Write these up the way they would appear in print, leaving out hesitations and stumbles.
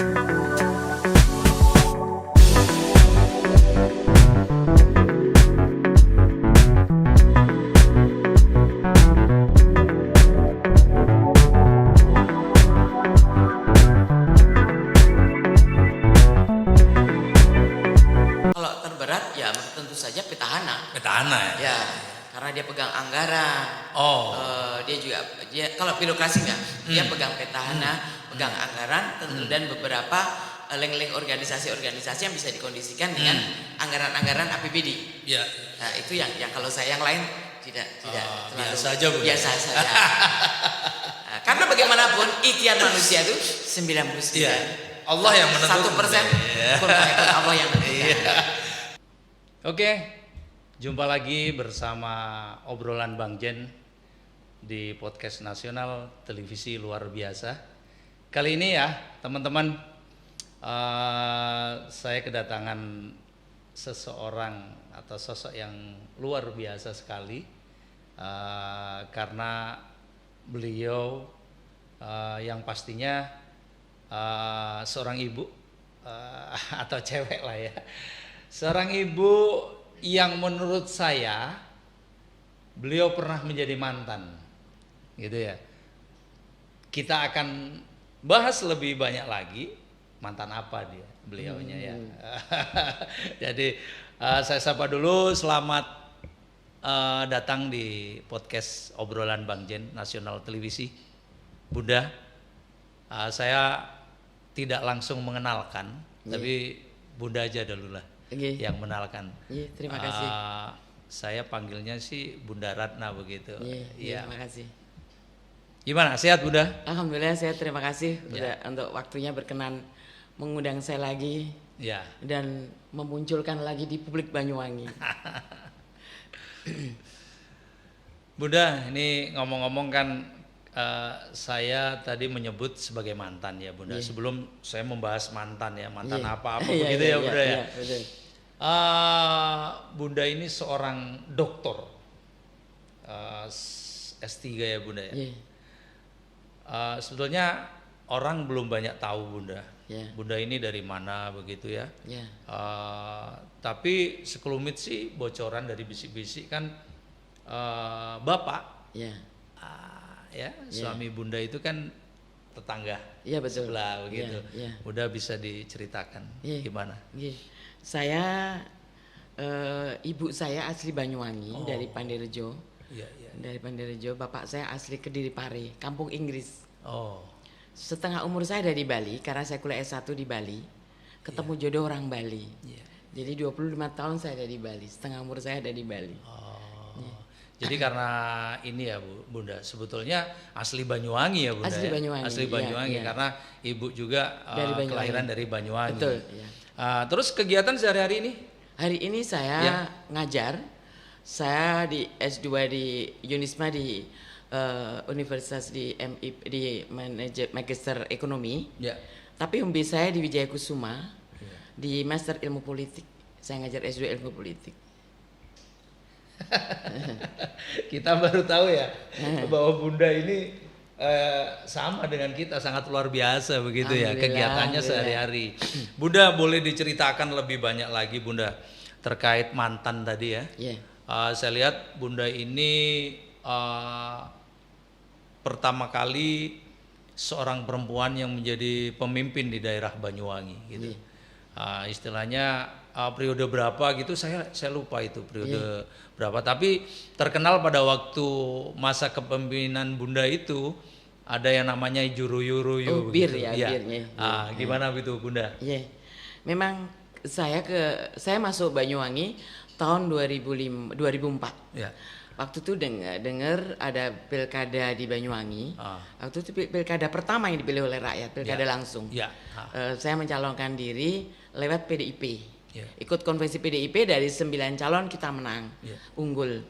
Kalau terberat ya tentu saja petahana. Petahana ya. Ya, karena dia pegang anggaran. Dia kalau birokrasi enggak, dia pegang petahana, pegang anggaran, tentu dan beberapa link-link organisasi-organisasi yang bisa dikondisikan dengan anggaran-anggaran APBD. Ya. Nah, itu yang kalau saya yang lain tidak terlalu biasa aja, Bu. biasa saja. Nah, karena bagaimanapun ikhtiar manusia itu 99. Iya. Allah yang menentukan. 1% pun Allah yang menentukan. Oke, jumpa lagi bersama obrolan Bang Jen di podcast nasional televisi luar biasa. Kali ini ya teman-teman, saya kedatangan seseorang atau sosok yang luar biasa sekali, karena beliau yang pastinya seorang ibu atau cewek lah ya, seorang ibu yang menurut saya beliau pernah menjadi mantan, gitu ya. Kita akan bahas lebih banyak lagi mantan apa beliaunya ya. Jadi saya sapa dulu, selamat datang di podcast obrolan Bang Jen nasional televisi. Bunda, saya tidak langsung mengenalkan, tapi Bunda aja dulu lah yang mengenalkan. Terima kasih. Saya panggilnya sih Bunda Ratna begitu. Terima kasih. Gimana, sehat Bunda? Alhamdulillah sehat, terima kasih untuk waktunya berkenan mengundang saya lagi dan memunculkan lagi di publik Banyuwangi. Bunda, ini ngomong-ngomong kan saya tadi menyebut sebagai mantan ya Bunda. Sebelum saya membahas mantan ya, mantan apa-apa begitu ya Bunda ya. Bunda ini seorang doktor S3 ya Bunda ya. Sebetulnya orang belum banyak tahu Bunda. Bunda ini dari mana begitu ya. Tapi sekelumit sih bocoran dari bisik-bisik kan, Bapak suami Bunda itu kan tetangga sebelah begitu. Bunda bisa diceritakan gimana? Saya ibu saya asli Banyuwangi dari Pandirejo. Dari Pandirejo, bapak saya asli Kediri Pare, kampung Inggris. Setengah umur saya ada di Bali karena saya kuliah S1 di Bali. Ketemu jodoh orang Bali. Jadi 25 tahun saya ada di Bali, setengah umur saya ada di Bali. Jadi karena ini ya Bunda, sebetulnya asli Banyuwangi ya Bunda. Asli Banyuwangi. Asli Banyuwangi karena ibu juga kelahiran dari Banyuwangi. Betul. Terus kegiatan sehari-hari ini? Hari ini saya ngajar. Saya di S2 di Unisma di Universitas di MIP di Magister Ekonomi. Tapi home base saya di Wijaya Kusuma di Master Ilmu Politik. Saya ngajar S2 Ilmu Politik. Kita baru tahu ya bahwa Bunda ini sama dengan kita, sangat luar biasa begitu ya kegiatannya sehari-hari. Bunda boleh diceritakan lebih banyak lagi Bunda terkait mantan tadi ya. Saya lihat Bunda ini pertama kali seorang perempuan yang menjadi pemimpin di daerah Banyuwangi gitu. Istilahnya periode berapa gitu saya lupa itu periode berapa, tapi terkenal pada waktu masa kepemimpinan Bunda itu ada yang namanya Juruyuruyu bir gitu. Birnya. Gimana itu Bunda? Memang saya masuk Banyuwangi tahun 2004. Waktu itu dengar ada pilkada di Banyuwangi. Waktu itu pilkada pertama yang dipilih oleh rakyat, pilkada langsung. Saya mencalonkan diri lewat PDIP. Ikut konvensi PDIP, dari 9 calon kita menang, unggul,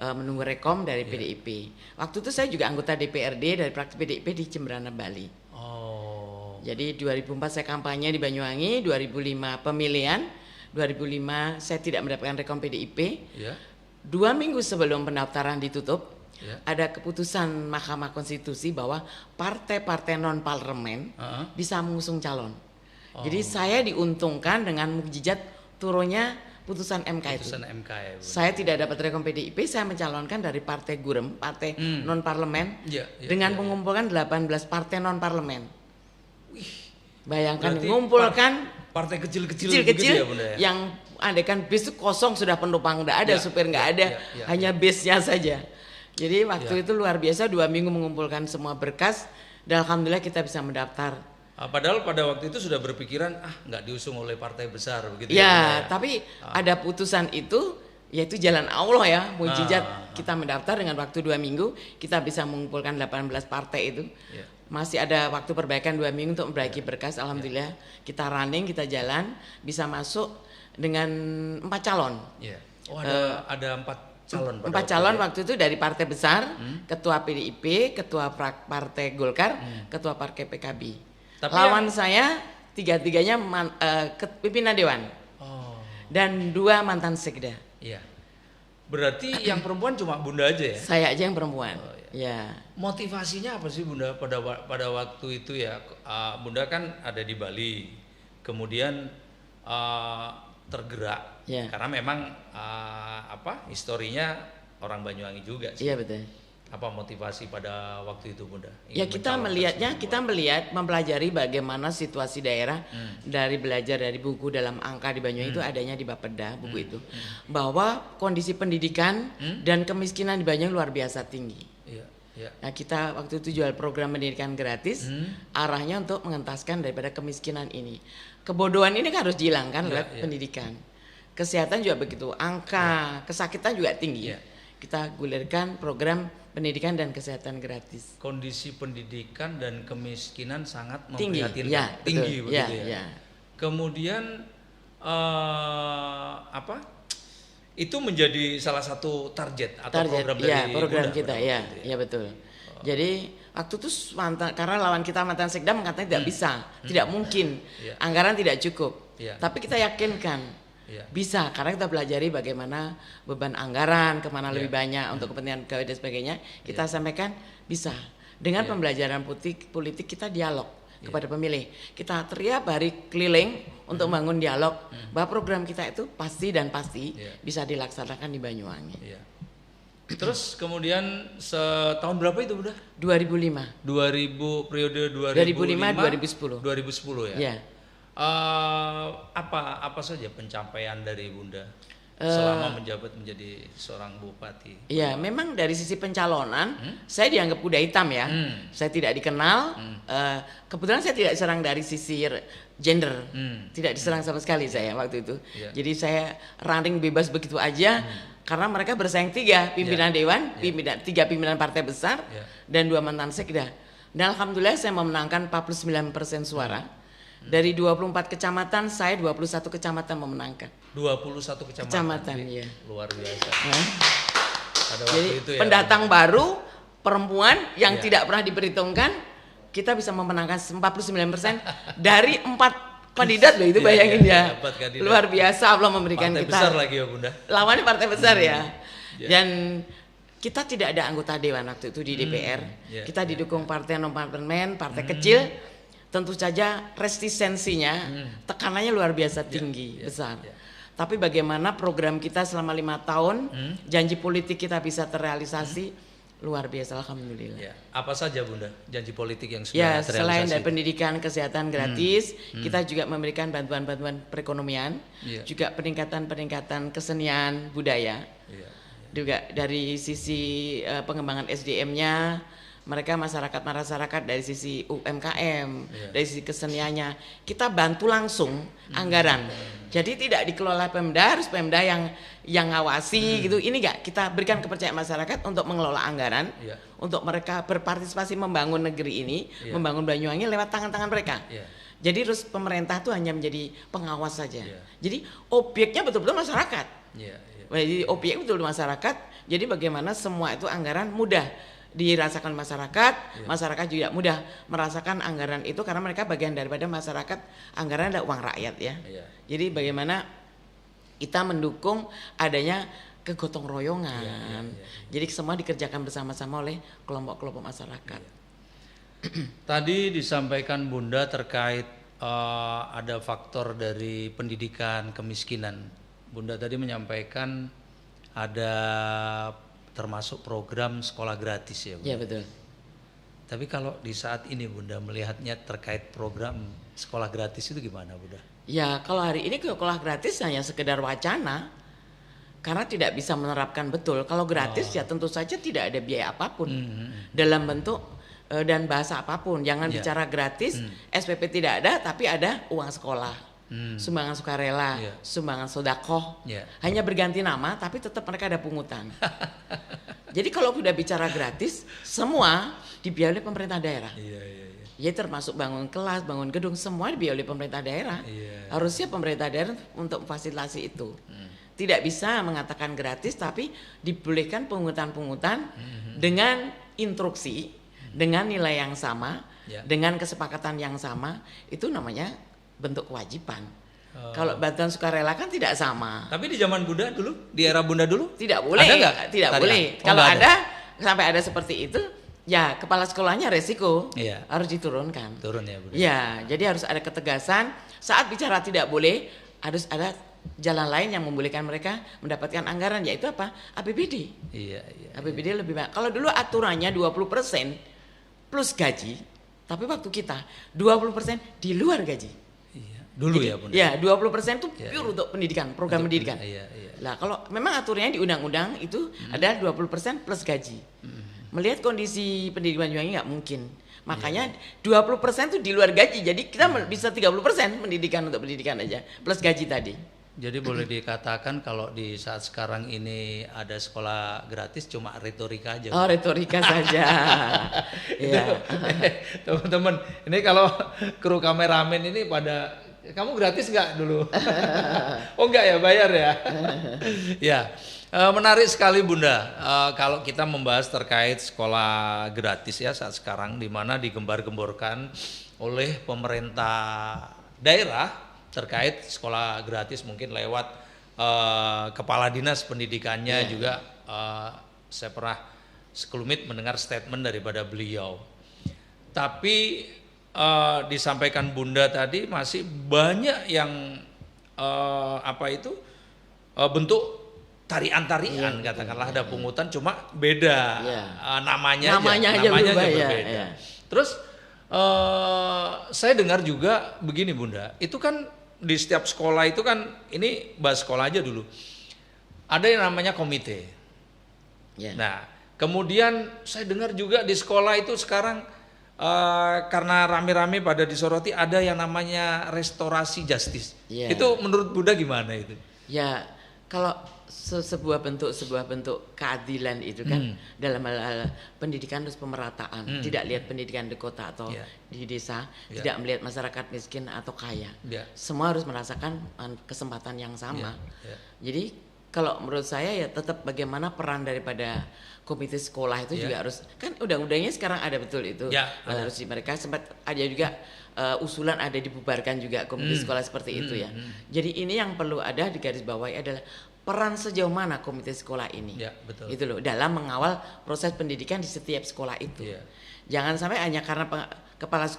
menunggu rekom dari PDIP. Waktu itu saya juga anggota DPRD dari praksi PDIP di Jemberana, Bali. Jadi 2004 saya kampanye di Banyuwangi, 2005 pemilihan, 2005 saya tidak mendapatkan rekom PDIP. 2 minggu sebelum pendaftaran ditutup, ada keputusan Mahkamah Konstitusi bahwa partai-partai non parlemen bisa mengusung calon. Jadi saya diuntungkan dengan mukjizat turunnya putusan MK itu. Putusan MK ya. Saya tidak dapat rekom PDIP, saya mencalonkan dari partai Gurem, partai non parlemen, dengan mengumpulkan 18 partai non parlemen. Bayangkan mengumpulkan partai kecil-kecil ya, Bunda, ya? Yang andaikan bis itu kosong, sudah penumpang nggak ada, supir nggak ada, hanya bisnya saja. Jadi waktu itu luar biasa, 2 minggu mengumpulkan semua berkas dan alhamdulillah kita bisa mendaftar. Padahal pada waktu itu sudah berpikiran nggak diusung oleh partai besar begitu ya. Tapi ada putusan itu, yaitu jalan Allah ya, mujizat. Kita mendaftar dengan waktu 2 minggu kita bisa mengumpulkan 18 partai itu. Masih ada waktu perbaikan 2 minggu untuk memperbaiki berkas. Alhamdulillah kita running, kita jalan, bisa masuk dengan 4 calon. Ada 4 calon. 4 calon waktu itu dari partai besar, ketua PDIP, ketua partai Golkar, ketua partai PKB. Tapi lawan saya 3-3-nya pimpinan dewan. Dan 2 mantan sekda. Iya. Berarti yang perempuan cuma Bunda aja ya? Saya aja yang perempuan. Ya. Motivasinya apa sih Bunda pada waktu itu ya? Bunda kan ada di Bali, kemudian tergerak karena memang historinya orang Banyuwangi juga sih. Iya betul. Apa motivasi pada waktu itu Bunda? Ya kita melihatnya, mempelajari bagaimana situasi daerah dari belajar dari buku dalam angka di Banyuwangi itu adanya di Bapeda buku itu, bahwa kondisi pendidikan dan kemiskinan di Banyuwangi luar biasa tinggi. Nah kita waktu itu jual program pendidikan gratis, arahnya untuk mengentaskan daripada kemiskinan ini. Kebodohan ini kan harus dihilangkan lewat pendidikan. Kesehatan juga begitu, angka kesakitan juga tinggi. Kita gulirkan program pendidikan dan kesehatan gratis. Kondisi pendidikan dan kemiskinan sangat tinggi, memprihatinkan, tinggi begitu ya. Kemudian itu menjadi salah satu target atau program dari program Bunda, kita ya betul. Jadi waktu itu karena lawan kita mantan sekda mengatakan tidak bisa, tidak mungkin, anggaran tidak cukup. Tapi kita yakinkan bisa, karena kita pelajari bagaimana beban anggaran kemana lebih banyak untuk kepentingan pegawai dan sebagainya. Kita sampaikan bisa dengan pembelajaran politik kita dialog kepada pemilih. Kita tiap hari keliling untuk membangun dialog bahwa program kita itu pasti bisa dilaksanakan di Banyuwangi. Terus kemudian tahun berapa itu Bunda? 2005. Periode 2005 2010. 2010 ya. Apa saja pencapaian dari Bunda selama menjabat menjadi seorang bupati? Ya, memang dari sisi pencalonan saya dianggap kuda hitam ya. Saya tidak dikenal. Kebetulan saya tidak diserang dari sisi gender, tidak diserang sama sekali saya waktu itu. Jadi saya running bebas begitu aja. Karena mereka bersaing 3 pimpinan dewan, 3 pimpinan partai besar, dan 2 mantan sekda. Dan alhamdulillah saya memenangkan 49% suara. Dari 24 kecamatan, saya 21 kecamatan memenangkan. 21 kecamatan ya. Luar biasa. Pada waktu itu ya, pendatang baru, perempuan yang tidak pernah diperhitungkan, kita bisa memenangkan 49% dari 4 kandidat loh itu, bayangin ya. Luar biasa Allah memberikan partai kita. Partai besar lagi ya Bunda. Lawannya partai besar ya. Dan kita tidak ada anggota dewan waktu itu di DPR. Kita didukung partai non parlemen, partai kecil. Tentu saja resistensinya, tekanannya luar biasa tinggi, besar. Tapi bagaimana program kita selama 5 tahun, janji politik kita bisa terrealisasi, luar biasa, alhamdulillah. Apa saja Bunda janji politik yang sudah terrealisasi? Selain dari pendidikan, kesehatan gratis, kita juga memberikan bantuan-bantuan perekonomian, juga peningkatan kesenian budaya. Juga dari sisi pengembangan SDM-nya, mereka masyarakat dari sisi UMKM, dari sisi keseniannya, kita bantu langsung anggaran. Jadi tidak dikelola Pemda, harus Pemda yang ngawasi gitu. Ini enggak, kita berikan kepercayaan masyarakat untuk mengelola anggaran, untuk mereka berpartisipasi membangun negeri ini, membangun Banyuwangi lewat tangan-tangan mereka. Jadi terus pemerintah itu hanya menjadi pengawas saja. Jadi objeknya betul-betul masyarakat. Jadi objek betul masyarakat. Jadi bagaimana semua itu anggaran mudah dirasakan masyarakat, masyarakat juga mudah merasakan anggaran itu karena mereka bagian daripada masyarakat, anggaran adalah uang rakyat ya. Jadi bagaimana kita mendukung adanya kegotong royongan. Jadi semua dikerjakan bersama-sama oleh kelompok-kelompok masyarakat. Tadi disampaikan Bunda terkait ada faktor dari pendidikan, kemiskinan. Bunda tadi menyampaikan ada termasuk program sekolah gratis ya Bunda? Ya betul. Tapi kalau di saat ini Bunda melihatnya terkait program sekolah gratis itu gimana Bunda? Ya kalau hari ini sekolah gratis hanya sekedar wacana. Karena tidak bisa menerapkan betul. Kalau gratis ya tentu saja tidak ada biaya apapun. Dalam bentuk dan bahasa apapun. Jangan bicara gratis, SPP tidak ada tapi ada uang sekolah. Sumbangan sukarela, sumbangan sodakoh. Hanya berganti nama tapi tetap mereka ada pungutan. Jadi kalau sudah bicara gratis, semua dibiayai oleh pemerintah daerah. Ya termasuk bangun kelas, bangun gedung, semua dibiayai oleh pemerintah daerah. Harusnya pemerintah daerah untuk memfasilitasi itu. Tidak bisa mengatakan gratis tapi dibolehkan pungutan-pungutan dengan instruksi, dengan nilai yang sama, dengan kesepakatan yang sama, itu namanya bentuk kewajiban. Kalau bantuan sukarela kan tidak sama. Tapi di zaman Bunda dulu, di era Bunda dulu tidak boleh. Ada nggak? Tidak boleh. Kalau ada sampai ada seperti itu, ya kepala sekolahnya resiko harus diturunkan. Turun ya Bunda. Ya, jadi harus ada ketegasan. Saat bicara tidak boleh, harus ada jalan lain yang membolehkan mereka mendapatkan anggaran, yaitu apa? APBD. APBD lebih banyak. Kalau dulu aturannya 20% plus gaji, tapi waktu kita 20% di luar gaji. Dulu jadi, ya Bunda? Ya 20% itu pure untuk pendidikan, program pendidikan. Nah kalau memang aturannya di undang-undang itu ada 20% plus gaji. Melihat kondisi pendidikan Banyuwangi nggak mungkin. Makanya 20% itu di luar gaji. Jadi kita bisa 30% pendidikan untuk pendidikan aja plus gaji tadi. Jadi boleh dikatakan kalau di saat sekarang ini ada sekolah gratis cuma retorika aja. Oh, retorika saja. Teman-teman, ini kalau kru kameramen ini pada kamu gratis nggak dulu? Oh enggak ya, bayar ya. Ya, menarik sekali Bunda. Kalau kita membahas terkait sekolah gratis ya saat sekarang, di mana digembar-gemborkan oleh pemerintah daerah terkait sekolah gratis mungkin lewat kepala dinas pendidikannya juga. Saya pernah sekelumit mendengar statement daripada beliau. Tapi disampaikan Bunda tadi masih banyak yang bentuk tarian-tarian, katakanlah ada pungutan cuma beda namanya aja berbeda. Terus saya dengar juga begini Bunda, itu kan di setiap sekolah itu kan, ini bahas sekolah aja dulu, ada yang namanya komite. Nah kemudian saya dengar juga di sekolah itu sekarang karena rame-rame pada disoroti, ada yang namanya restorasi justice. Itu menurut Bunda gimana itu? Ya kalau sebuah bentuk keadilan itu kan dalam hal pendidikan harus pemerataan. Tidak lihat pendidikan di kota atau di desa, tidak melihat masyarakat miskin atau kaya. Semua harus merasakan kesempatan yang sama. Jadi kalau menurut saya ya tetap bagaimana peran daripada komite sekolah itu juga harus, kan undang-undangnya sekarang ada betul itu. Harus mereka sempat ada juga usulan ada dibubarkan juga komite sekolah seperti itu ya. Jadi ini yang perlu ada di garis bawahi adalah peran sejauh mana komite sekolah ini, itu loh, dalam mengawal proses pendidikan di setiap sekolah itu. Jangan sampai hanya karena kepala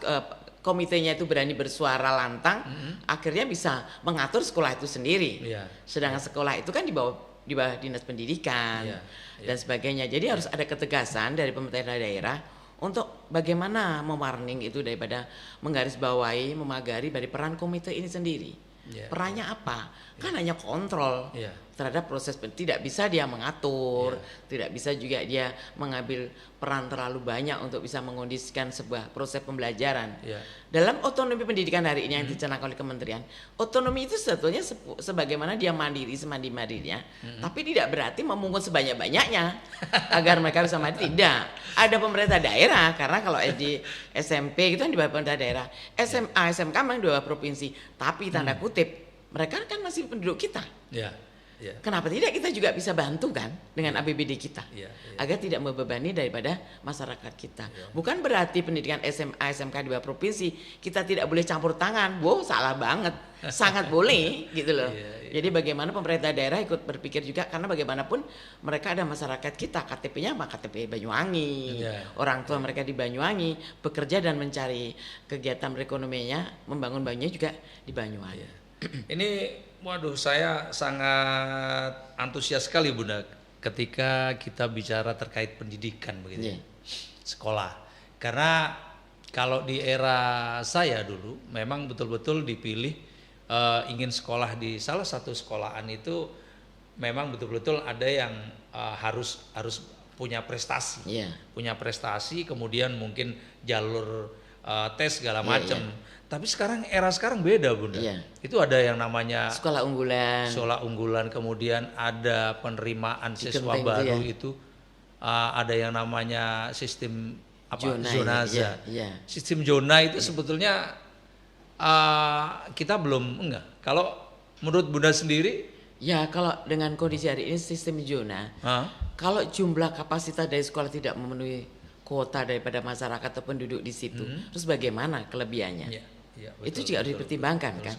komitenya itu berani bersuara lantang, akhirnya bisa mengatur sekolah itu sendiri. Sedangkan sekolah itu kan di bawah dinas pendidikan dan sebagainya. Jadi harus ada ketegasan dari pemerintah daerah untuk bagaimana mewarning itu daripada menggarisbawahi, memagari dari peran komite ini sendiri. Perannya apa? Kan hanya kontrol terhadap proses, tidak bisa dia mengatur, tidak bisa juga dia mengambil peran terlalu banyak untuk bisa mengondisikan sebuah proses pembelajaran. Dalam otonomi pendidikan hari ini yang dicanangkan oleh kementerian, otonomi itu sebetulnya sebagaimana dia mandiri semandi-mandirinya, tapi tidak berarti memungut sebanyak-banyaknya agar mereka bisa mandiri. Tidak. Ada pemerintah daerah, karena kalau SD SMP itu kan di bawah pemerintah daerah, SMA SMK memang di bawah provinsi, tapi tanda kutip mereka kan masih penduduk kita. Kenapa tidak kita juga bisa bantu kan dengan APBD kita, agar tidak membebani daripada masyarakat kita. Bukan berarti pendidikan SMA, SMK di bawah provinsi kita tidak boleh campur tangan. Wow, salah banget. Sangat boleh gitu loh. Jadi bagaimana pemerintah daerah ikut berpikir juga, karena bagaimanapun mereka ada masyarakat kita, KTP-nya mah KTP Banyuwangi. Orang tua mereka di Banyuwangi bekerja dan mencari kegiatan perekonomiannya, membangun Banyuwangi juga di Banyuwangi. Ini waduh, saya sangat antusias sekali Bunda ketika kita bicara terkait pendidikan begitu. Sekolah. Karena kalau di era saya dulu memang betul-betul dipilih ingin sekolah di salah satu sekolahan itu memang betul-betul ada yang harus punya prestasi. Punya prestasi, kemudian mungkin jalur tes segala macam. Tapi sekarang era sekarang beda Bunda. Itu ada yang namanya sekolah unggulan. Sekolah unggulan, kemudian ada penerimaan siswa baru itu ada yang namanya sistem zonasi. Sistem zona itu sebetulnya kita belum enggak. Kalau menurut Bunda sendiri? Ya, kalau dengan kondisi hari ini sistem zona, kalau jumlah kapasitas dari sekolah tidak memenuhi kuota daripada masyarakat atau penduduk di situ, terus bagaimana kelebihannya? Betul, itu juga harus dipertimbangkan kan,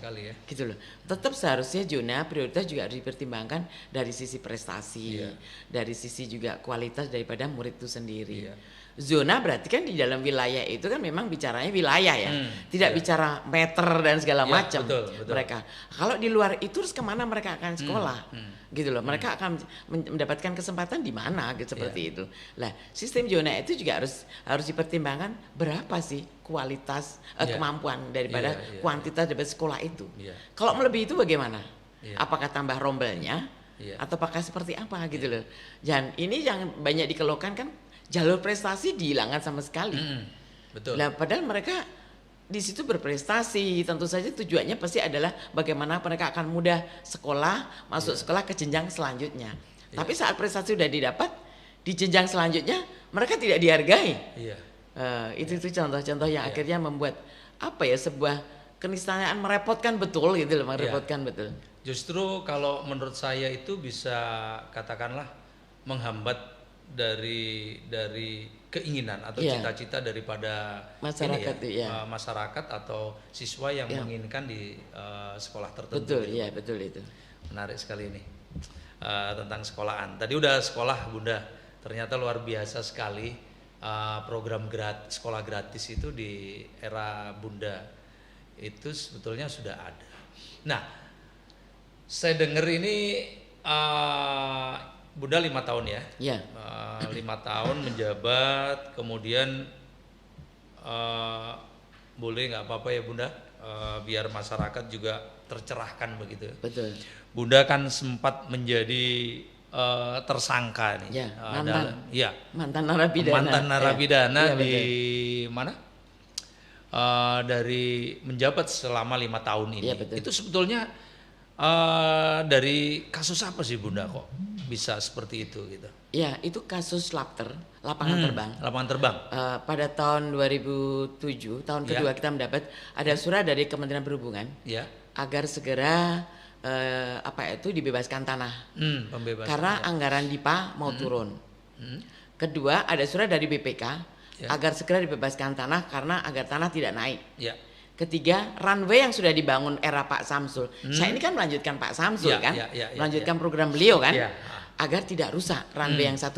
gitu loh. Tetap seharusnya zona prioritas juga harus dipertimbangkan dari sisi prestasi, dari sisi juga kualitas daripada murid itu sendiri. Zona berarti kan di dalam wilayah itu kan memang bicaranya wilayah ya, tidak bicara meter dan segala macam. Mereka kalau di luar itu terus kemana mereka akan sekolah, gitu loh. Mereka akan mendapatkan kesempatan di mana, gitu seperti itu. Lah sistem zona itu juga harus dipertimbangkan berapa sih kualitas kemampuan daripada kuantitas daripada sekolah itu. Kalau melebihi itu bagaimana? Apakah tambah rombelnya atau apakah seperti apa gitu loh. Dan ini yang banyak dikeluhkan kan, jalur prestasi dihilangkan sama sekali. Betul. Nah, padahal mereka di situ berprestasi, tentu saja tujuannya pasti adalah bagaimana mereka akan mudah sekolah, masuk sekolah ke jenjang selanjutnya. Tapi saat prestasi sudah didapat, di jenjang selanjutnya mereka tidak dihargai. Itu contoh-contoh yang akhirnya membuat sebuah keniscayaan merepotkan betul gitu loh, merepotkan betul. Justru kalau menurut saya itu bisa katakanlah menghambat dari keinginan atau cita-cita daripada masyarakat masyarakat atau siswa yang menginginkan di sekolah tertentu. Betul, iya betul itu. Menarik sekali ini tentang sekolahan. Tadi udah sekolah Bunda, ternyata luar biasa sekali program sekolah gratis itu di era Bunda itu sebetulnya sudah ada. Nah, saya dengar ini Bunda 5 tahun ya? 5 tahun menjabat, kemudian boleh nggak apa-apa ya Bunda, biar masyarakat juga tercerahkan begitu. Betul. Bunda kan sempat menjadi tersangka nih. Mantan narapidana. Mantan narapidana di mana? Dari menjabat selama 5 tahun ini. Itu sebetulnya dari kasus apa sih Bunda kok bisa seperti itu gitu? Ya, itu kasus LAPTER, lapangan terbang. Lapangan terbang. Pada tahun 2007, tahun kedua kita mendapat ada surat dari Kementerian Perhubungan agar segera dibebaskan tanah. Pembebasan. Karena anggaran DIPA mau turun. Kedua, ada surat dari BPK agar segera dibebaskan tanah karena agar tanah tidak naik. Ketiga, runway yang sudah dibangun era Pak Samsul. Saya ini kan melanjutkan Pak Samsul kan, melanjutkan program beliau kan, agar tidak rusak runway yang 1,2,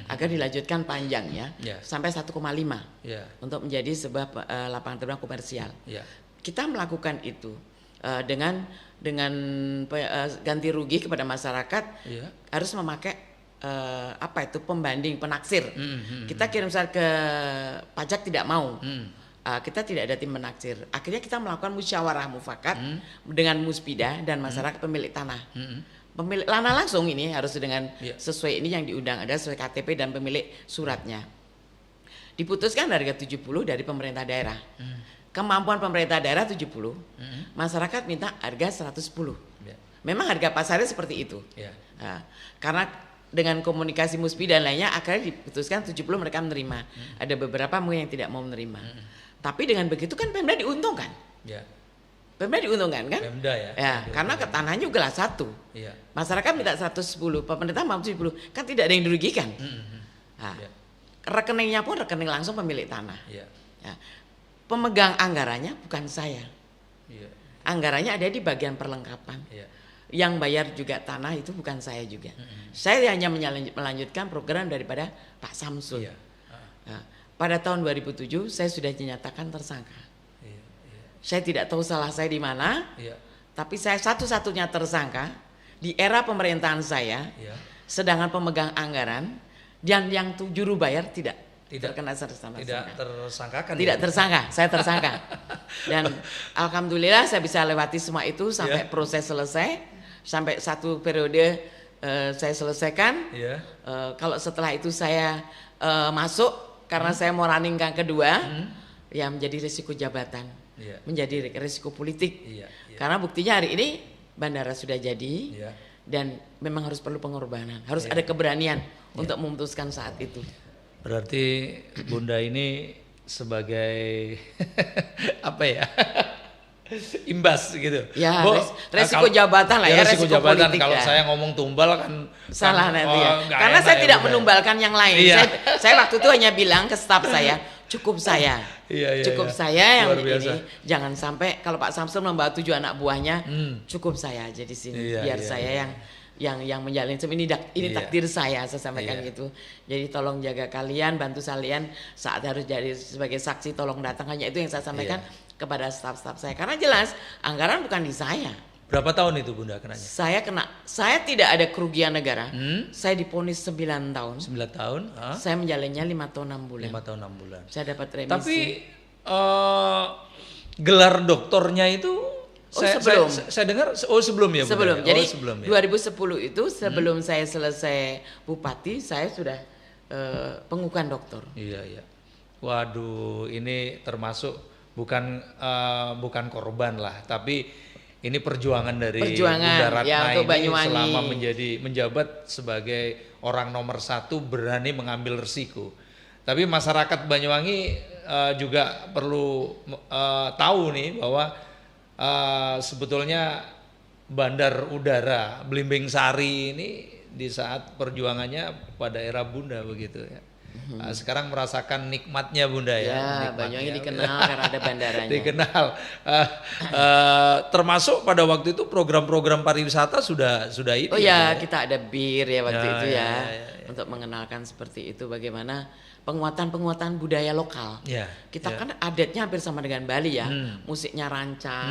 agar dilanjutkan panjangnya sampai 1,5 untuk menjadi sebuah lapangan terbang komersial. Kita melakukan itu dengan ganti rugi kepada masyarakat, harus memakai pembanding penaksir. Kita kirim surat ke pajak tidak mau. Kita tidak ada tim menaksir. Akhirnya kita melakukan musyawarah mufakat dengan Muspida dan masyarakat pemilik tanah. Pemilik tanah langsung ini harus dengan sesuai ini yang diundang, ada sesuai KTP dan pemilik suratnya. Diputuskan harga 70 dari pemerintah daerah. Kemampuan pemerintah daerah 70, masyarakat minta harga 110. Memang harga pasarnya seperti itu. Karena dengan komunikasi Muspida dan lainnya akhirnya diputuskan 70 mereka menerima. Ada beberapa mungkin yang tidak mau menerima. Tapi dengan begitu kan Pemda diuntungkan. Pemda diuntungkan kan? Pemda ya. Ya, karena ke tanahnya juga lah 1. Iya. Masyarakat minta 110, pemerintah mau 70, kan tidak ada yang dirugikan. Nah, rekeningnya pun rekening langsung pemilik tanah. Iya. Ya. Pemegang anggarannya bukan saya. Iya. Anggarannya ada di bagian perlengkapan. Iya. Yang bayar juga tanah itu bukan saya juga. Saya hanya melanjutkan program daripada Pak Samsul. Iya. Nah, pada tahun 2007 saya sudah dinyatakan tersangka. Iya. Saya tidak tahu salah saya di mana, tapi saya satu-satunya tersangka di era pemerintahan saya. Sedangkan pemegang anggaran dan yang juru bayar tidak terkena tersangka. Tidak tersangka, saya tersangka. Dan alhamdulillah saya bisa lewati semua itu sampai proses selesai. Sampai 1 periode saya selesaikan. Kalau setelah itu saya masuk karena saya mau running yang kedua, ya menjadi risiko jabatan, menjadi risiko politik. Karena buktinya hari ini bandara sudah jadi dan memang harus perlu pengorbanan, harus ada keberanian untuk memutuskan saat itu. Berarti Bunda ini sebagai apa ya? Imbas gitu. Ya, resiko jabatan lah ya, resiko jabatan. politik. Kalau saya ngomong tumbal kan salah nanti ya. Karena saya tidak menumbalkan yang lain. Saya waktu itu hanya bilang ke staf saya, cukup saya. Cukup saya yang ini. Jangan sampai kalau Pak Samsul membawa 7 anak buahnya, cukup saya aja di sini. Biar saya yang menjalin ini takdir saya sampaikan gitu. Jadi tolong jaga kalian, bantu kalian saat harus jadi sebagai saksi, tolong datang. Hanya itu yang saya sampaikan kepada staf-staf saya, karena jelas anggaran bukan di saya. Berapa tahun itu Bunda kenanya? Saya tidak ada kerugian negara. Saya divonis 9 tahun. 9 tahun. Saya menjalannya 5 tahun 6 bulan. 5 tahun 6 bulan. Saya dapat remisi. Tapi gelar doktornya itu saya dengar sebelum ya Bunda. Sebelum. Jadi sebelum, 2010 itu sebelum saya selesai bupati, saya sudah pengukuhan doktor. Iya. Waduh, ini termasuk bukan korban lah, tapi ini perjuangan dari Bunda Ratna ini selama menjabat sebagai orang nomor 1 berani mengambil risiko. Tapi masyarakat Banyuwangi juga perlu tahu nih bahwa sebetulnya Bandar Udara Belimbing Sari ini di saat perjuangannya pada era Bunda begitu ya. Sekarang merasakan nikmatnya Bunda ya. Banyuwangi dikenal karena ada bandaranya. Dikenal. Termasuk pada waktu itu program-program pariwisata sudah ini. Oh ya, kita ada BIR ya waktu itu ya. Untuk mengenalkan seperti itu bagaimana penguatan budaya lokal. Kita kan adatnya hampir sama dengan Bali ya. Musiknya rancak.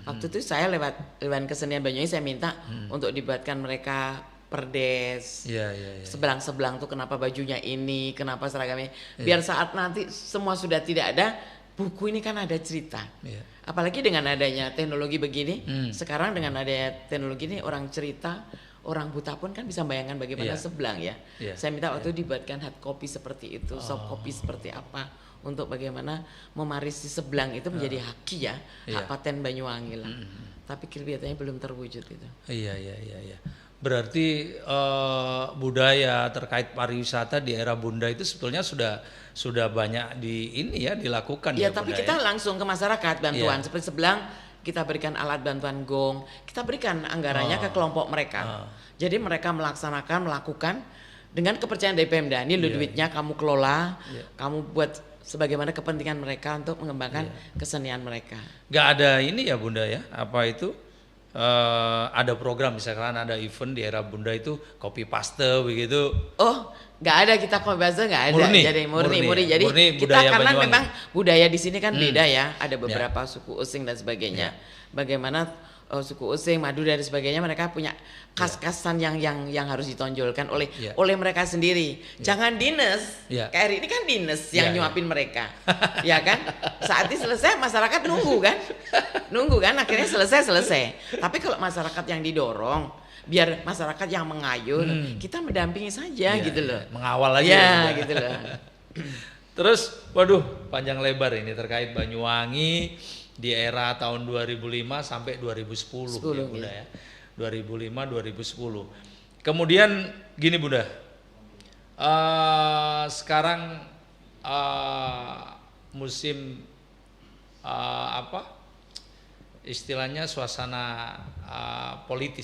Waktu itu saya lewat kesenian Banyuwangi saya minta untuk dibuatkan mereka perdes, sebelang-sebelang tuh kenapa bajunya ini, kenapa seragamnya, biar saat nanti semua sudah tidak ada, buku ini kan ada cerita. Apalagi dengan adanya teknologi begini, sekarang dengan adanya teknologi ini orang cerita, orang buta pun kan bisa bayangkan bagaimana sebelang ya. Saya minta waktu dibuatkan hard copy seperti itu, soft copy seperti apa, untuk bagaimana memarisi sebelang itu menjadi haki ya, hak paten Banyuwangi lah. Tapi kelihatannya belum terwujud itu. Iya. Berarti budaya terkait pariwisata di era Bunda itu sebetulnya sudah banyak dilakukan ya. Tapi kita langsung ke masyarakat bantuan seperti sebelang kita berikan alat bantuan gong, kita berikan anggarannya ke kelompok mereka. Jadi mereka melakukan dengan kepercayaan dari Pemda. Ini duitnya kamu kelola, kamu buat sebagaimana kepentingan mereka untuk mengembangkan kesenian mereka. Gak ada ini ya Bunda ya, apa itu? Ada program misalkan ada event di era Bunda itu copy paste begitu. Oh, nggak ada, kita copy paste nggak ada. Jadi murni. Jadi kita karena Banyuwangi. Memang budaya di sini kan beda ya. Ada beberapa suku Osing dan sebagainya. Bagaimana suku Osing, Madura dan sebagainya, mereka punya khas-khasan yang harus ditonjolkan oleh mereka sendiri. Jangan dinas. Kayak hari ini kan dinas yang nyuapin mereka. Ya kan? Saat ini selesai masyarakat nunggu kan akhirnya selesai. Tapi kalau masyarakat yang didorong, biar masyarakat yang mengayun, kita mendampingi saja gitu loh. Mengawal aja. Ya, gitu loh. Terus waduh, panjang lebar ini terkait Banyuwangi di era tahun 2005 sampai 2010 ya Bunda ya. 2005 2010. Kemudian gini Bunda. Sekarang musim istilahnya suasana politik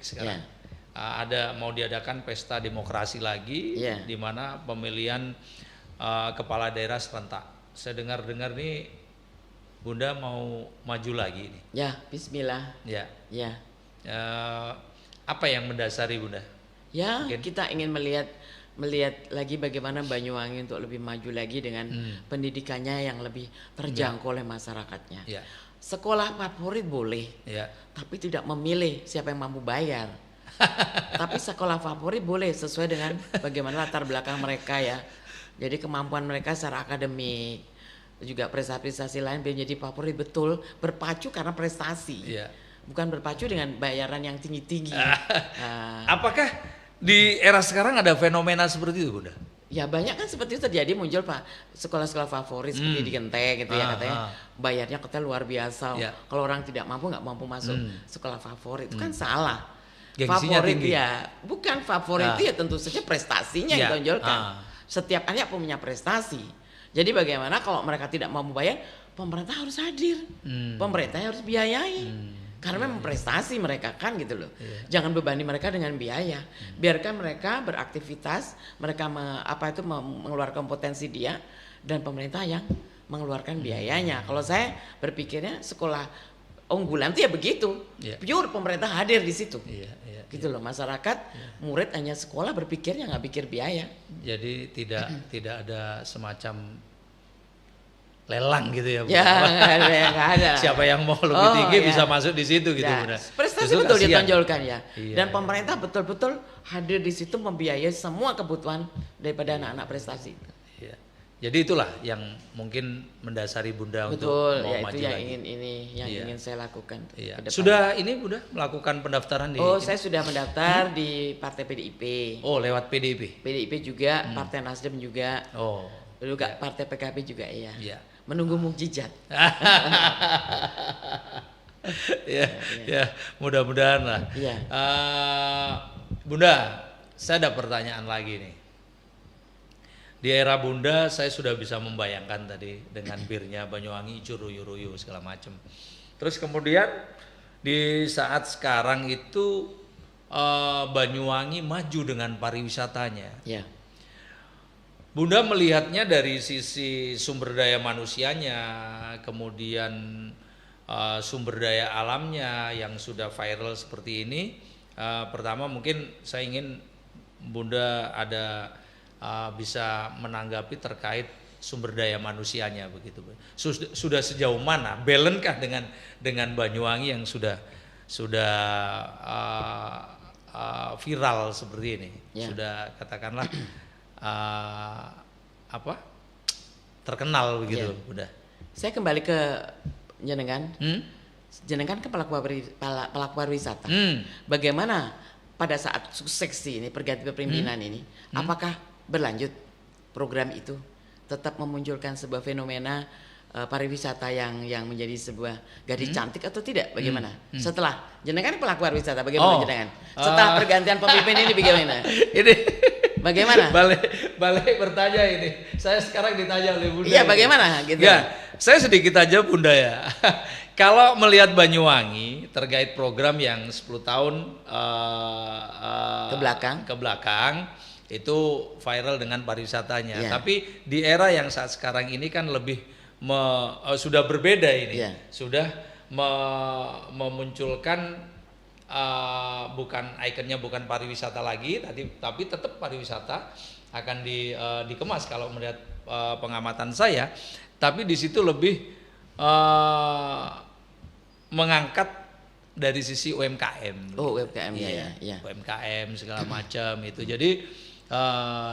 sekarang. Ada mau diadakan pesta demokrasi lagi, di mana pemilihan kepala daerah serentak. Saya dengar-dengar nih Bunda mau maju lagi nih. Ya, Bismillah. Ya. Ya. Apa yang mendasari Bunda? Ya, mungkin kita ingin melihat lagi bagaimana Banyuwangi untuk lebih maju lagi dengan pendidikannya yang lebih terjangkau oleh masyarakatnya. Ya. Sekolah favorit boleh, tapi tidak memilih siapa yang mampu bayar. Tapi sekolah favorit boleh sesuai dengan bagaimana latar belakang mereka ya. Jadi kemampuan mereka secara akademik, juga prestasi-prestasi lain menjadi favorit betul, berpacu karena prestasi. Bukan berpacu dengan bayaran yang tinggi-tinggi. Apakah di era sekarang ada fenomena seperti itu, Bunda? Ya banyak kan seperti itu terjadi, muncul Pak sekolah-sekolah favorit seperti di Genteng gitu ya, katanya bayarnya katanya luar biasa. Kalau orang tidak mampu nggak mampu masuk sekolah favorit, itu kan salah. Gengsinya favorit tinggi. ya, bukan favorit ya tentu saja prestasinya yang ditonjolkan. Setiap anak punya prestasi. Jadi bagaimana kalau mereka tidak mampu bayar, pemerintah harus hadir, pemerintah harus biayai. Karena memang prestasi mereka kan gitu loh. Jangan bebani mereka dengan biaya. Biarkan mereka beraktivitas, mereka mengeluarkan potensi dia, dan pemerintah yang mengeluarkan biayanya. Kalau saya berpikirnya sekolah unggulan itu ya begitu. Pure pemerintah hadir di situ. Gitu loh, masyarakat murid hanya sekolah berpikirnya nggak pikir biaya. Jadi tidak ada semacam lelang gitu ya, Bu. Ya, nggak ada. Siapa yang mau lebih tinggi bisa masuk di situ gitu, Bunda. Prestasi betul ditonjolkan ya. Dan pemerintah betul-betul hadir di situ membiayai semua kebutuhan daripada anak-anak prestasi. Jadi itulah yang mungkin mendasari Bunda untuk mau maju itu yang lagi. ingin saya lakukan. Sudah ini Bunda melakukan pendaftaran di saya sudah mendaftar di Partai PDIP. Oh, lewat PDIP. PDIP juga, Partai Nasdem juga. Oh. Juga Partai PKB juga iya. Menunggu mukjizat. Mudah-mudahan lah. Bunda, saya ada pertanyaan lagi nih. Di era Bunda saya sudah bisa membayangkan tadi dengan birnya Banyuwangi curuyu-ruyu segala macam. Terus kemudian di saat sekarang itu Banyuwangi maju dengan pariwisatanya. Bunda melihatnya dari sisi sumber daya manusianya, kemudian sumber daya alamnya yang sudah viral seperti ini. Pertama mungkin saya ingin Bunda ada bisa menanggapi terkait sumber daya manusianya begitu. Sudah sejauh mana balance kah dengan Banyuwangi yang sudah viral seperti ini? Sudah katakanlah terkenal begitu, Bunda. Saya kembali ke jenengan. Jenengan kan pelaku pariwisata. Bagaimana pada saat suksesi ini pergantian kepemimpinan ini, apakah berlanjut program itu tetap memunculkan sebuah fenomena pariwisata yang menjadi sebuah gadis cantik atau tidak? Bagaimana? Setelah jenengan pelaku pariwisata, bagaimana jenengan? Setelah pergantian pemimpin ini bagaimana? Ini bagaimana? Balik bertanya ini. Saya sekarang ditanya oleh Bunda. Iya, bagaimana gitu? Ya, saya sedikit aja Bunda ya. Kalau melihat Banyuwangi terkait program yang 10 tahun ke belakang itu viral dengan pariwisatanya. Tapi di era yang saat sekarang ini kan lebih sudah berbeda ini. Sudah memunculkan bukan ikonnya bukan pariwisata lagi, tapi tetap pariwisata akan dikemas kalau melihat pengamatan saya. Tapi di situ lebih mengangkat dari sisi UMKM. UMKM UMKM segala macam itu. Jadi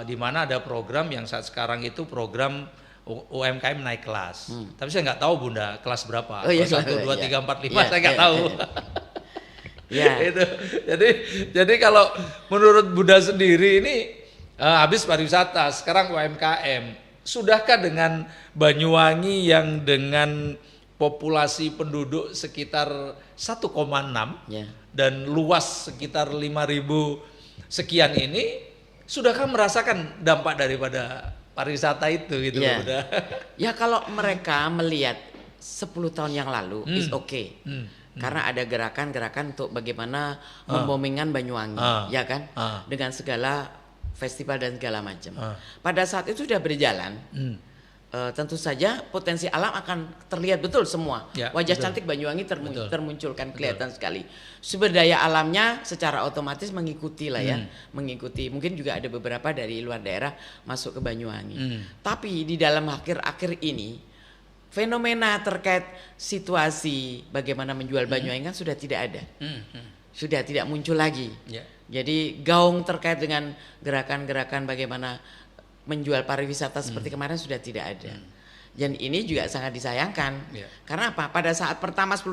di mana ada program yang saat sekarang itu program UMKM naik kelas. Tapi saya nggak tahu Bunda kelas berapa. 1, 2, 3, 4, 5 saya nggak tahu. Itu. Jadi kalau menurut Bunda sendiri ini habis pariwisata, sekarang UMKM. Sudahkah dengan Banyuwangi yang dengan populasi penduduk sekitar 1,6 dan luas sekitar 5.000 sekian ini, sudahkah merasakan dampak daripada pariwisata itu gitu? Ya kalau mereka melihat 10 tahun yang lalu is okay. Karena ada gerakan-gerakan untuk bagaimana membomingan Banyuwangi, ya kan? Dengan segala festival dan segala macam. Pada saat itu sudah berjalan, tentu saja potensi alam akan terlihat betul semua. Ya, Wajah betul. cantik Banyuwangi termunculkan, kelihatan sekali. Sumber daya alamnya secara otomatis mengikuti lah ya, mengikuti. Mungkin juga ada beberapa dari luar daerah masuk ke Banyuwangi. Tapi di dalam akhir-akhir ini, fenomena terkait situasi bagaimana menjual Banyuwangi kan sudah tidak ada. Sudah tidak muncul lagi. Jadi gaung terkait dengan gerakan-gerakan bagaimana menjual pariwisata seperti kemarin sudah tidak ada. Dan ini juga sangat disayangkan. Karena apa? Pada saat pertama 10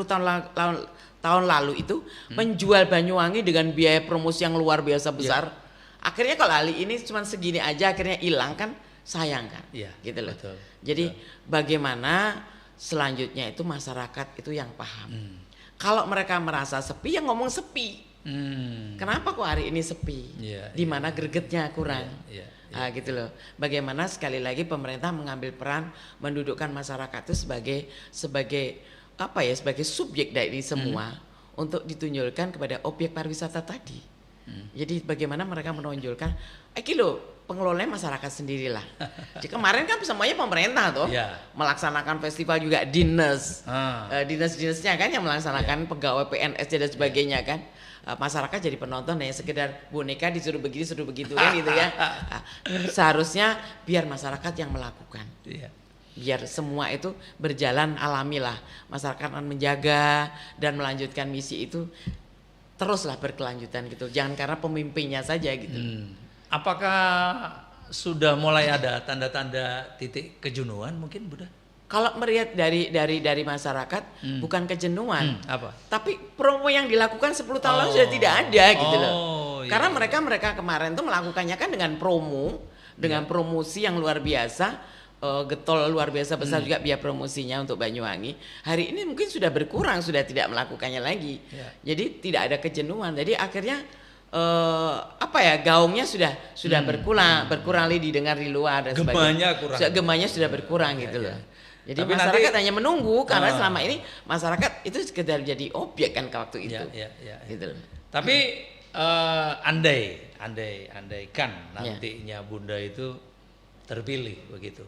tahun lalu itu menjual Banyuwangi dengan biaya promosi yang luar biasa besar. Akhirnya kalau kali ini cuma segini aja akhirnya hilang kan, sayang kan. Gitu loh. Betul. Jadi bagaimana selanjutnya itu masyarakat itu yang paham. Kalau mereka merasa sepi, ya ngomong sepi. Kenapa kok hari ini sepi? Di mana gregetnya kurang? Gitu loh. Bagaimana sekali lagi pemerintah mengambil peran mendudukkan masyarakat itu sebagai apa ya? Sebagai subjek dari semua untuk ditunjukkan kepada objek pariwisata tadi. Jadi bagaimana mereka menonjolkan, pengelolanya masyarakat sendirilah. Jadi kemarin kan semuanya pemerintah tuh melaksanakan festival juga dinas-dinasnya kan yang melaksanakan pegawai PNS dan sebagainya kan. Masyarakat jadi penonton ya, sekedar boneka disuruh begini suruh begitu kan gitu ya. Seharusnya biar masyarakat yang melakukan. Biar semua itu berjalan alami lah. Masyarakat akan menjaga dan melanjutkan misi itu teruslah berkelanjutan gitu. Jangan karena pemimpinnya saja gitu. Apakah sudah mulai ada tanda-tanda titik kejenuhan mungkin, Bunda? Kalau melihat dari masyarakat bukan kejenuhan, apa? tapi promo yang dilakukan 10 tahun lalu sudah tidak ada gitu loh. Karena mereka kemarin tuh melakukannya kan dengan promo, dengan promosi yang luar biasa, getol luar biasa besar juga biaya promosinya untuk Banyuwangi. Hari ini mungkin sudah berkurang, sudah tidak melakukannya lagi. Jadi tidak ada kejenuhan. Jadi akhirnya gaungnya sudah berkurang didengar di luar dan sebagainya. Gemanya sudah berkurang gitu loh. Jadi tapi masyarakat hanya menunggu karena selama ini masyarakat itu sekedar jadi objek kan ke waktu itu. Gitu loh. Tapi andaikan nantinya Bunda itu terpilih begitu,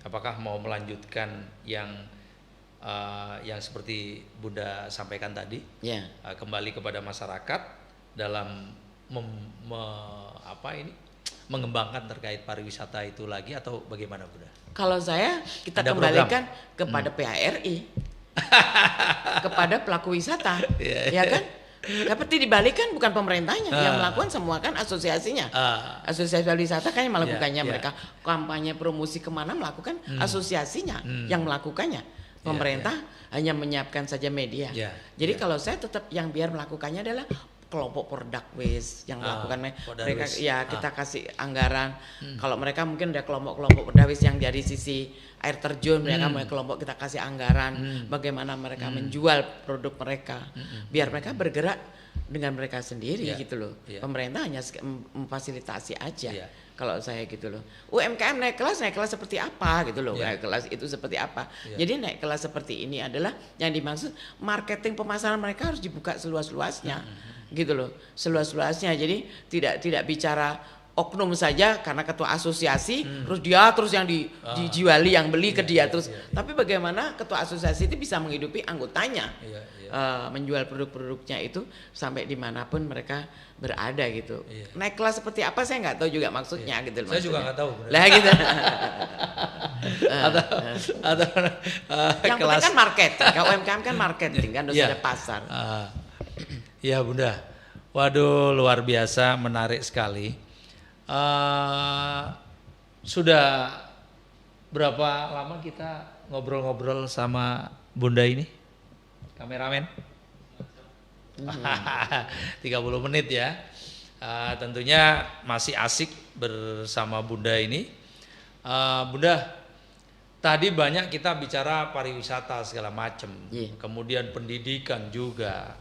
apakah mau melanjutkan yang seperti Bunda sampaikan tadi, kembali kepada masyarakat dalam mengembangkan terkait pariwisata itu lagi atau bagaimana, Bunda? Kalau kita ada kembalikan kepada PHRI, kepada pelaku wisata, ya kan? Seperti dibalikkan bukan pemerintahnya yang melakukan, semua kan asosiasinya. Asosiasi wisata kan yang melakukannya, mereka kampanye promosi kemana melakukan asosiasinya yang melakukannya. Pemerintah hanya menyiapkan saja media. Jadi kalau saya tetap yang biar melakukannya adalah kelompok Pordakbes yang melakukan mereka kita kasih anggaran. Kalau mereka mungkin ada kelompok Pordakbes yang dari sisi air terjun, mereka kelompok kita kasih anggaran bagaimana mereka menjual produk mereka. Biar mereka bergerak dengan mereka sendiri gitu loh. Pemerintah hanya memfasilitasi aja. Kalau saya gitu loh. UMKM naik kelas seperti apa gitu loh. Naik kelas itu seperti apa. Jadi naik kelas seperti ini adalah yang dimaksud marketing pemasaran mereka harus dibuka seluas-luasnya. Gitu loh, seluas-luasnya. Jadi tidak bicara oknum saja karena ketua asosiasi terus yang dijuali yang beli ke dia terus. Tapi bagaimana ketua asosiasi itu bisa menghidupi anggotanya, menjual produk-produknya itu sampai dimanapun mereka berada gitu. Naik kelas seperti apa saya nggak tahu juga maksudnya gitu loh. Saya juga nggak tahu. Lah gitu. atau yang penting kan marketing. UMKM kan marketing kan harus ada pasar. Ya Bunda, waduh luar biasa, menarik sekali. Sudah berapa lama kita ngobrol-ngobrol sama Bunda ini? Kameramen? 30 menit ya. Tentunya masih asik bersama Bunda ini. Bunda, tadi banyak kita bicara pariwisata segala macam, kemudian pendidikan juga.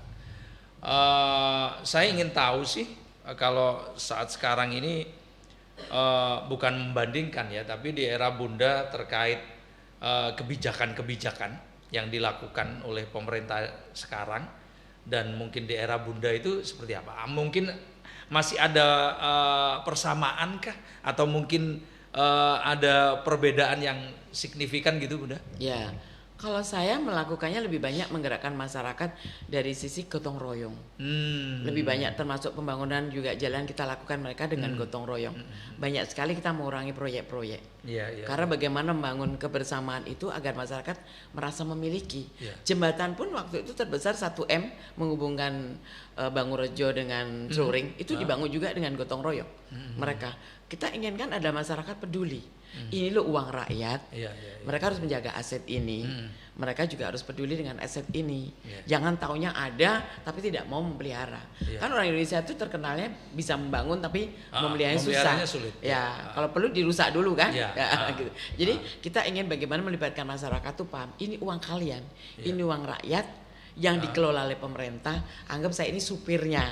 Saya ingin tahu sih kalau saat sekarang ini bukan membandingkan ya, tapi di era Bunda terkait kebijakan-kebijakan yang dilakukan oleh pemerintah sekarang dan mungkin di era Bunda itu seperti apa? Mungkin masih ada persamaan kah atau mungkin ada perbedaan yang signifikan gitu Bunda? Ya, kalau saya melakukannya lebih banyak menggerakkan masyarakat dari sisi gotong royong. Lebih banyak termasuk pembangunan juga jalan kita lakukan mereka dengan gotong royong. Banyak sekali kita mengurangi proyek-proyek. Karena bagaimana membangun kebersamaan itu agar masyarakat merasa memiliki. Jembatan pun waktu itu terbesar 1M menghubungkan Bangurejo dengan Sluring itu dibangun juga dengan gotong royong. Mereka kita inginkan ada masyarakat peduli. Ini loh uang rakyat. Mereka harus menjaga aset ini. Mereka juga harus peduli dengan aset ini. Jangan taunya ada tapi tidak mau memelihara. Kan orang Indonesia itu terkenalnya bisa membangun tapi memeliharanya susah. Sulit. Kalau perlu dirusak dulu kan. Gitu. Jadi kita ingin bagaimana melibatkan masyarakat tuh paham. Ini uang kalian. Ini uang rakyat yang dikelola oleh pemerintah. Anggap saya ini supirnya.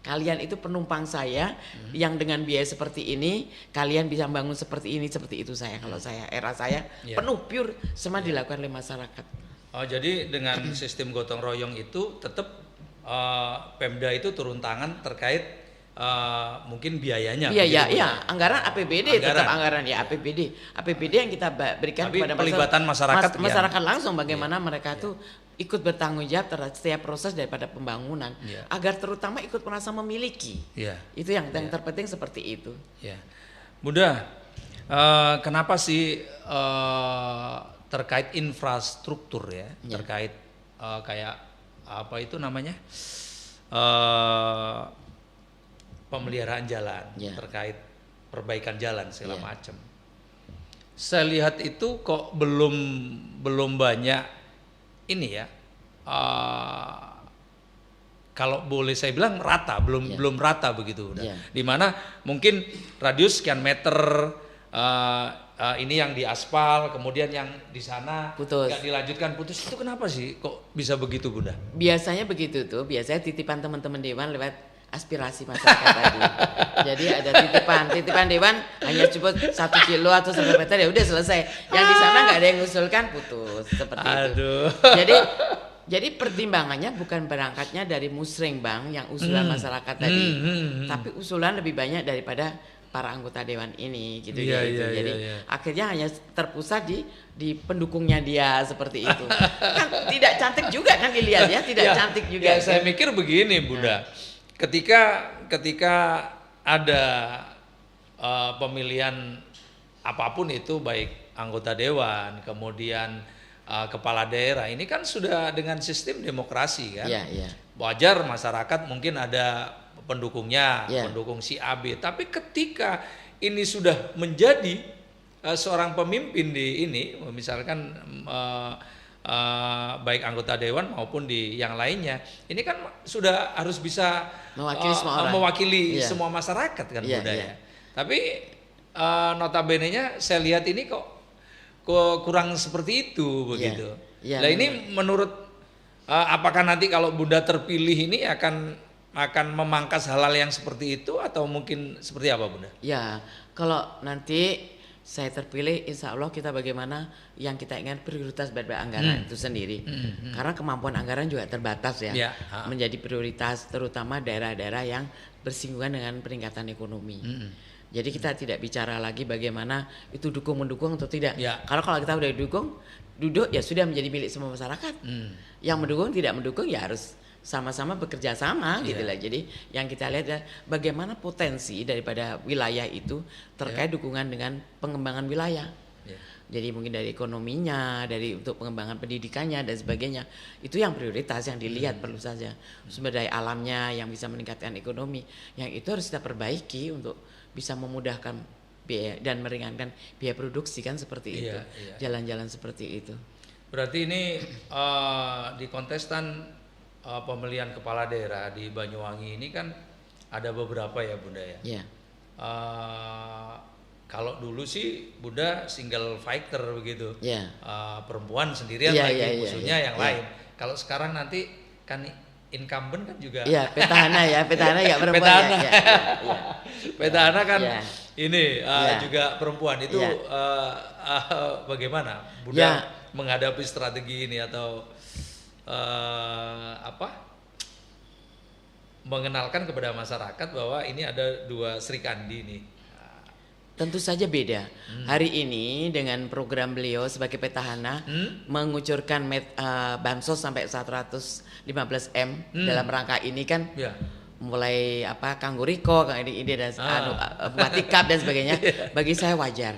Kalian itu penumpang saya yang dengan biaya seperti ini kalian bisa bangun seperti ini seperti itu saya. Kalau saya era saya penuh pure semua dilakukan oleh masyarakat. Oh jadi dengan sistem gotong royong itu tetap Pemda itu turun tangan terkait mungkin biayanya. Biaya ya anggaran APBD tetap anggaran ya APBD yang kita berikan tapi kepada pelibatan masyarakat langsung bagaimana mereka tuh ikut bertanggung jawab terhadap setiap proses daripada pembangunan agar terutama ikut merasa memiliki. Itu yang terpenting seperti itu. Bunda, kenapa sih terkait infrastruktur terkait kayak apa itu namanya pemeliharaan jalan, terkait perbaikan jalan segala macam. Saya lihat itu kok belum banyak ini ya, kalau boleh saya bilang rata, belum rata begitu. Dimana mungkin radius sekian meter ini yang diaspal, kemudian yang di sana nggak dilanjutkan putus. Itu kenapa sih kok bisa begitu Bunda? Biasanya begitu tuh, biasanya titipan teman-teman dewan lewat aspirasi masyarakat tadi. Jadi ada titipan dewan hanya cukup 1 kilo atau 1 meter ya udah selesai. Yang di sana nggak ada yang ngusulkan putus seperti itu. Jadi pertimbangannya bukan berangkatnya dari musrengbang yang usulan masyarakat tadi, tapi usulan lebih banyak daripada para anggota dewan ini gitu. Jadi akhirnya hanya terpusat di pendukungnya dia seperti itu. Kan tidak cantik juga kan dilihat ya, tidak cantik juga. Saya mikir begini Bunda. Ketika ada pemilihan apapun itu baik anggota dewan kemudian kepala daerah ini kan sudah dengan sistem demokrasi kan. Wajar masyarakat mungkin ada pendukungnya, pendukung si A B. Tapi ketika ini sudah menjadi seorang pemimpin di ini, misalkan baik anggota dewan maupun di yang lainnya, ini kan sudah harus bisa mewakili semua masyarakat kan budaya. Tapi notabene-nya saya lihat ini kok kurang seperti itu begitu. Nah ini menurut apakah nanti kalau Bunda terpilih ini akan memangkas hal-hal yang seperti itu atau mungkin seperti apa Bunda? Ya kalau nanti saya terpilih, insya Allah kita bagaimana yang kita ingat prioritas anggaran itu sendiri. Karena kemampuan anggaran juga terbatas menjadi prioritas terutama daerah-daerah yang bersinggungan dengan peningkatan ekonomi. Jadi kita tidak bicara lagi bagaimana itu dukung-mendukung atau tidak. Karena kalau kita udah duduk ya sudah menjadi milik semua masyarakat. Yang mendukung tidak mendukung ya harus sama-sama bekerja sama gitu lah. Jadi yang kita lihat adalah bagaimana potensi daripada wilayah itu terkait dukungan dengan pengembangan wilayah. Jadi mungkin dari ekonominya, dari untuk pengembangan pendidikannya dan sebagainya. Itu yang prioritas yang dilihat perlu saja. Sumber daya alamnya yang bisa meningkatkan ekonomi, yang itu harus kita perbaiki untuk bisa memudahkan biaya dan meringankan biaya produksi kan seperti itu. Jalan-jalan seperti itu. Berarti ini di kontestan pemilihan kepala daerah di Banyuwangi ini kan ada beberapa ya Bunda ya. Kalau dulu sih Bunda single fighter begitu, perempuan sendirian lagi musuhnya yang lain. Kalau sekarang nanti kan incumbent kan juga. Petahana nggak perempuan. Petahana kan ini juga perempuan itu bagaimana Bunda menghadapi strategi ini atau mengenalkan kepada masyarakat bahwa ini ada 2 Sri Kandi nih? Tentu saja beda. Hari ini dengan program beliau sebagai petahana mengucurkan bansos sampai 115M dalam rangka ini kan, mulai Kanggo Riko, ini dan Bupati Kap dan sebagainya. Bagi saya wajar.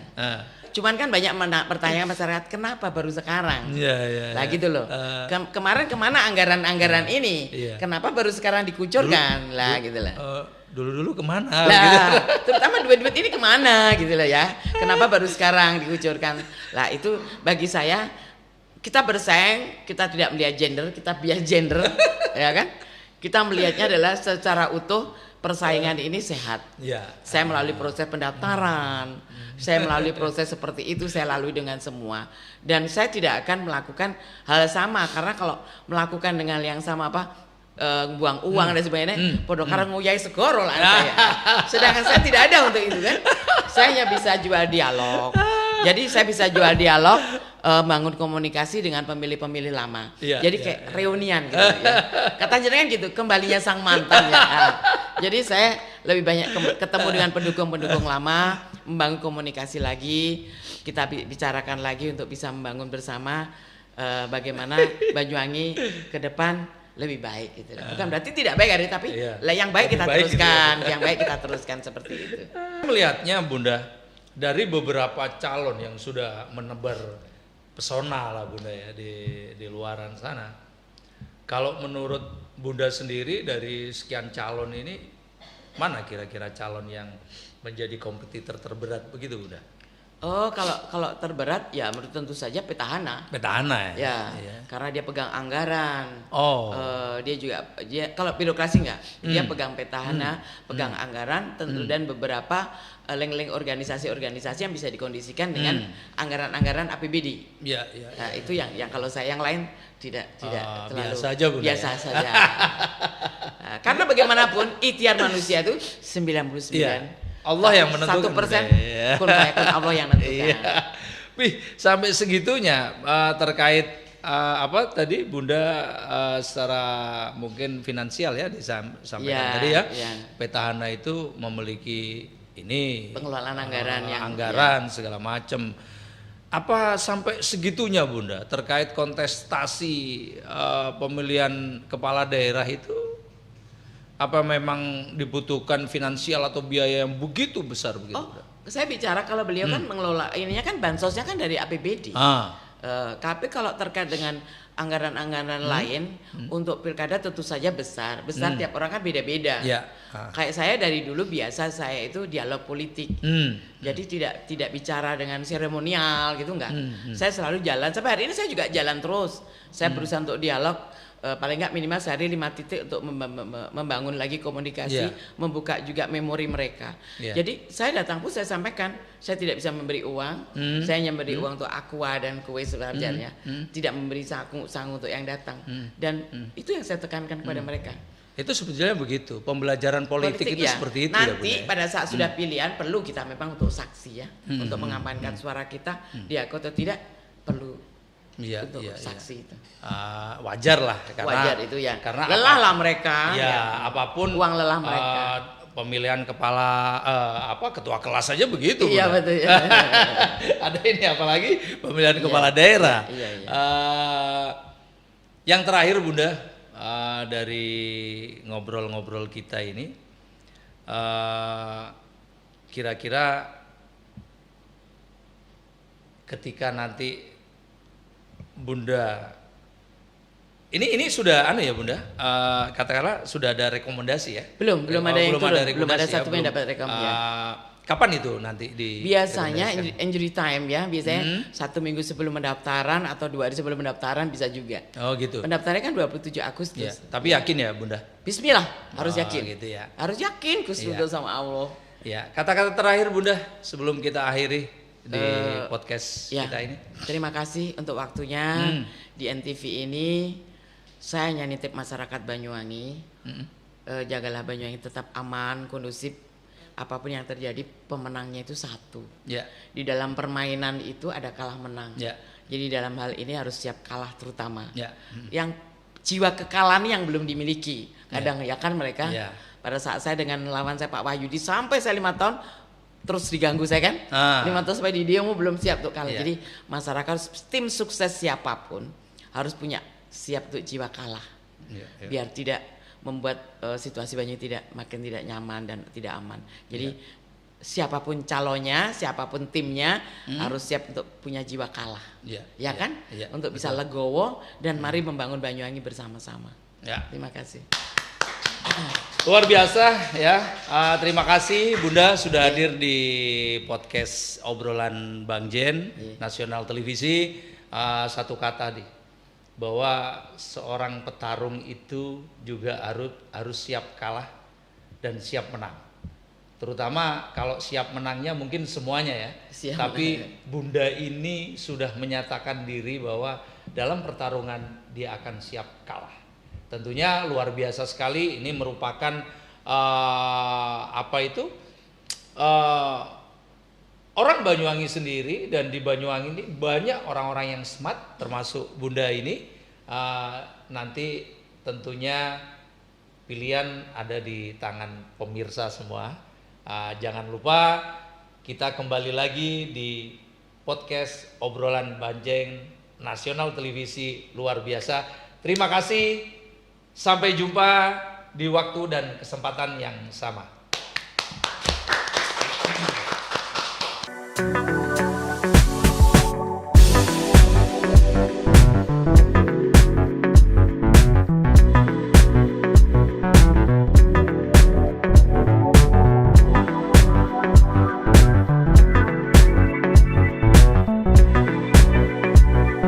Cuman kan banyak pertanyaan masyarakat, kenapa baru sekarang? Lah gitu loh. Kemarin kemana anggaran-anggaran ini? Kenapa baru sekarang dikucurkan? Lah gitu lah. Dulu kemana? Lah, gitu. Terutama duit-duit ini kemana gitu loh ya. Kenapa baru sekarang dikucurkan? Lah itu bagi saya, kita bersaing, kita tidak melihat gender, kita bias gender, ya kan? Kita melihatnya adalah secara utuh persaingan ini sehat. Saya melalui proses pendaftaran, saya melalui proses seperti itu, saya lalui dengan semua. Dan saya tidak akan melakukan hal sama, karena kalau melakukan dengan yang sama buang uang dan sebagainya, podo karang nguyai segoro lah saya. Sedangkan saya tidak ada untuk itu kan. Saya hanya bisa jual dialog. Jadi saya bisa jual dialog, bangun komunikasi dengan pemilih-pemilih lama. Jadi kayak reunian gitu ya. Kata jenengan gitu, kembalinya sang mantan ya. Jadi saya lebih banyak ketemu dengan pendukung-pendukung lama, membangun komunikasi lagi, kita bicarakan lagi untuk bisa membangun bersama bagaimana Banyuwangi ke depan lebih baik gitu. Bukan berarti tidak baik tapi yang baik kita teruskan, yang baik kita teruskan seperti itu. Melihatnya Bunda dari beberapa calon yang sudah menebar pesona lah Bunda ya di luaran sana. Kalau menurut Bunda sendiri dari sekian calon ini, mana kira-kira calon yang menjadi kompetitor terberat begitu Bunda? Oh, kalau terberat ya menurut tentu saja petahana. Petahana ya. Karena dia pegang anggaran. Dia kalau birokrasi enggak, dia pegang petahana, pegang anggaran tentu dan beberapa link-link organisasi-organisasi yang bisa dikondisikan dengan anggaran-anggaran APBD. Nah, itu yang kalau saya yang lain tidak terlalu biasa aja Bunda. Biasa saja. Nah, karena bagaimanapun ikhtiar manusia itu 99. Allah yang menentukan. 1% kun Allah yang menentukan. Sampai segitunya terkait tadi Bunda secara mungkin finansial ya disampaikan tadi ya. Petahana itu memiliki ini pengelolaan anggaran segala macam. Apa sampai segitunya Bunda terkait kontestasi pemilihan kepala daerah itu? Apa memang dibutuhkan finansial atau biaya yang begitu besar begitu? Saya bicara kalau beliau kan mengelola ininya kan bansosnya kan dari APBD. Tapi kalau terkait dengan anggaran-anggaran lain untuk pilkada tentu saja besar tiap orang kan beda-beda. Kayak saya dari dulu biasa saya itu dialog politik. Jadi tidak bicara dengan seremonial gitu enggak. Saya selalu jalan sampai hari ini saya juga jalan terus. Saya berusaha untuk dialog. Paling nggak minimal sehari 5 titik untuk membangun lagi komunikasi, membuka juga memori mereka. Jadi saya datang pun saya sampaikan, saya tidak bisa memberi uang, saya hanya memberi uang untuk aqua dan kue sebenarnya, tidak memberi sangu untuk yang datang. Dan itu yang saya tekankan kepada mereka. Itu sebetulnya begitu, pembelajaran politik itu ya. seperti itu. Nanti pada saat sudah pilihan perlu kita memang untuk saksi ya, untuk mengamankan suara kita, diakui atau tidak perlu. Untuk saksi itu wajar lah wajar itu ya karena lelah lah mereka apapun uang lelah mereka pemilihan kepala ketua kelas saja begitu betul ya. Ada ini apalagi pemilihan kepala daerah. Yang terakhir Bunda dari ngobrol-ngobrol kita ini kira-kira ketika nanti Bunda, ini sudah ya Bunda, katakanlah sudah ada rekomendasi ya? Belum ada yang turun, belum ada satu yang dapat rekomendasi. Kapan itu nanti biasanya injury time ya, biasanya 1 minggu sebelum pendaftaran atau 2 hari sebelum pendaftaran bisa juga. Oh gitu. Pendaftarannya kan 27 Agustus. Tapi yakin ya Bunda? Bismillah, harus yakin. Gitu ya. Harus yakin kusnudul sama Allah. Ya, kata-kata terakhir Bunda sebelum kita akhiri di podcast kita ini. Terima kasih untuk waktunya di NTV ini. Saya hanya nitip masyarakat Banyuwangi, jagalah Banyuwangi tetap aman, kondusif. Apapun yang terjadi, pemenangnya itu satu. Di dalam permainan itu ada kalah menang. Jadi dalam hal ini harus siap kalah terutama. Yang jiwa kekalahan yang belum dimiliki. Kadang ya kan mereka pada saat saya dengan lawan saya Pak Wahyudi sampai saya 5 tahun terus diganggu saya kan. 5 tahun sampai di dia belum siap untuk kalah. Jadi masyarakat tim sukses siapapun harus punya siap untuk jiwa kalah. Biar tidak membuat situasi Banyuwangi makin tidak nyaman dan tidak aman. Jadi siapapun calonnya, siapapun timnya harus siap untuk punya jiwa kalah, ya kan? Untuk bisa legowo dan mari membangun Banyuwangi bersama-sama. Terima kasih. Luar biasa ya. Terima kasih Bunda sudah hadir di podcast obrolan Bang Jen Nasional Televisi. Satu kata nih, bahwa seorang petarung itu juga harus siap kalah dan siap menang. Terutama kalau siap menangnya mungkin semuanya ya. Tapi Bunda ini sudah menyatakan diri bahwa dalam pertarungan dia akan siap kalah. Tentunya luar biasa sekali. Ini merupakan orang Banyuwangi sendiri, dan di Banyuwangi ini banyak orang-orang yang smart termasuk Bunda ini. Nanti tentunya pilihan ada di tangan pemirsa semua. Jangan lupa kita kembali lagi di podcast obrolan Bang Jen Nasional Televisi luar biasa. Terima kasih, sampai jumpa di waktu dan kesempatan yang sama.